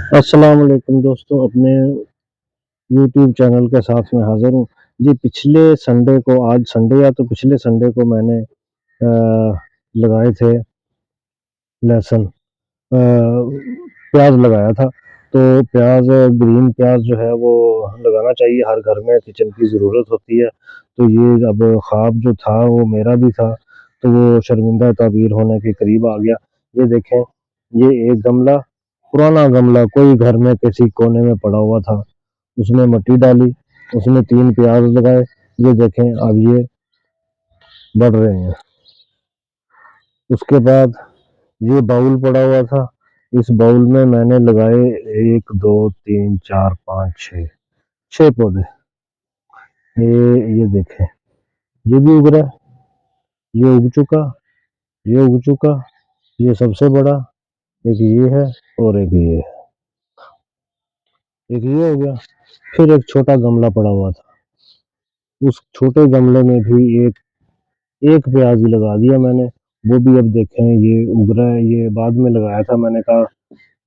अस्सलाम वालेकुम दोस्तों, अपने यूट्यूब चैनल के साथ मैं हाज़िर हूँ। जी, पिछले संडे को, आज संडे या तो पिछले संडे को मैंने लगाए थे लहसुन, प्याज़ लगाया था। तो प्याज़, ग्रीन प्याज़ जो है वो लगाना चाहिए, हर घर में किचन की ज़रूरत होती है। तो ये अब ख्वाब जो था वो मेरा भी था, तो वो शर्मिंदा ताबीर होने के करीब आ गया। ये देखें, ये एक गमला, पुराना गमला कोई घर में किसी कोने में पड़ा हुआ था, उसमें मिट्टी डाली, उसमें 3 प्याज़ लगाए। ये देखें अब ये बढ़ रहे हैं। उसके बाद ये बाउल पड़ा हुआ था, इस बाउल में मैंने लगाए 1, 2, 3, 4, 5, 6, 6 पौधे। ये देखें, ये भी उग रहा है, ये उग चुका, ये उग चुका, ये सबसे बड़ा, एक ये है और एक ये है, एक ये हो गया। फिर एक छोटा गमला पड़ा हुआ था, उस छोटे गमले में भी एक एक प्याज ही लगा दिया मैंने। वो भी अब देखें ये उग रहा है। ये बाद में लगाया था, मैंने कहा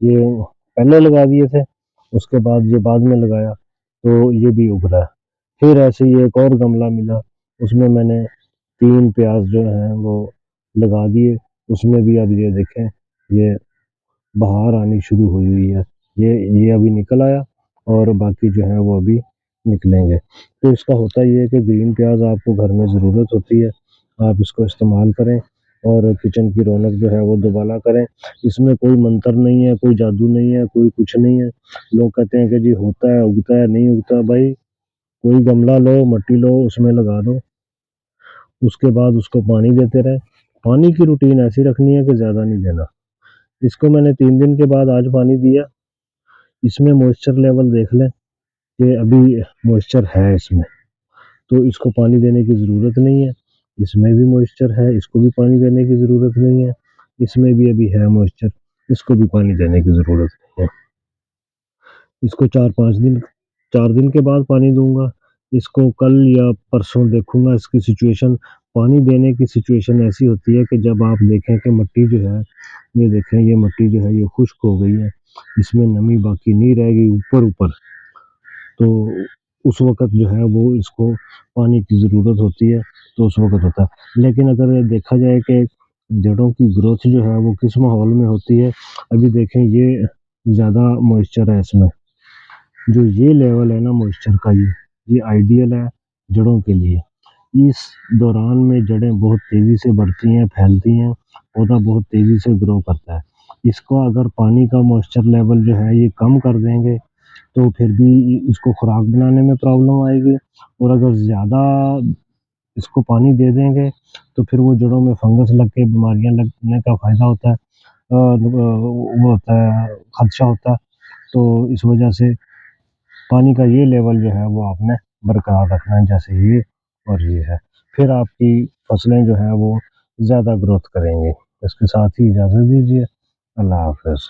ये पहले लगा दिए थे, उसके बाद ये बाद में लगाया, तो ये भी उग रहा है। फिर ऐसे ही एक और गमला मिला, उसमें मैंने 3 प्याज जो हैं वो लगा दिए, उसमें भी अब ये देखें, ये बहार आनी शुरू हुई हुई है। ये अभी निकल आया और बाकी जो है वो अभी निकलेंगे। तो इसका होता ये है कि ग्रीन प्याज आपको घर में ज़रूरत होती है, आप इसको इस्तेमाल करें और किचन की रौनक जो है वो दोबाला करें। इसमें कोई मंत्र नहीं है, कोई जादू नहीं है, कोई कुछ नहीं है। लोग कहते हैं कि जी होता है, उगता है, नहीं उगता। भाई, कोई गमला लो, मिट्टी लो, उसमें लगा दो, उसके बाद उसको पानी देते रहें। पानी की रूटीन ऐसी रखनी है कि ज़्यादा नहीं देना। इसको मैंने 3 दिन के बाद आज पानी दिया। इसमें मॉइस्चर लेवल देख लें कि अभी मॉइस्चर है इसमें, तो इसको पानी देने की ज़रूरत नहीं है। इसमें भी मॉइस्चर है, इसको भी पानी देने की ज़रूरत नहीं है। इसमें भी अभी है मॉइस्चर, इसको भी पानी देने की ज़रूरत नहीं है। इसको 4 दिन के बाद पानी दूँगा। इसको कल या परसों देखूँगा इसकी सिचुएशन। पानी देने की सिचुएशन ऐसी होती है कि जब आप देखें कि मिट्टी जो है, ये देखें, ये मिट्टी जो है ये खुश्क हो गई है, इसमें नमी बाकी नहीं रह गई ऊपर-ऊपर, तो उस वक़्त जो है वो इसको पानी की ज़रूरत होती है, तो उस वक़्त होता है। लेकिन अगर ये देखा जाए कि जड़ों की ग्रोथ जो है वो किस माहौल में होती है, अभी देखें ये ज़्यादा मॉइस्चर है इसमें। जो ये लेवल है ना मॉइस्चर का, ये आइडियल है जड़ों के लिए। इस दौरान में जड़ें बहुत तेज़ी से बढ़ती हैं, फैलती हैं, पौधा बहुत तेज़ी से ग्रो करता है। इसको अगर पानी का मॉइस्चर लेवल जो है ये कम कर देंगे, तो फिर भी इसको खुराक बनाने में प्रॉब्लम आएगी। और अगर ज़्यादा इसको पानी दे देंगे, तो फिर वो जड़ों में फंगस लग के बीमारियाँ लगने का फ़ायदा होता है, वो होता है, खदशा होता है। तो इस वजह से पानी का ये लेवल जो है वो आपने बरकरार रखना है, जैसे ये और ये है। फिर आपकी फसलें जो हैं वो ज़्यादा ग्रोथ करेंगी। इसके साथ ही इजाज़त दीजिए। अल्लाह हाफ़िज़।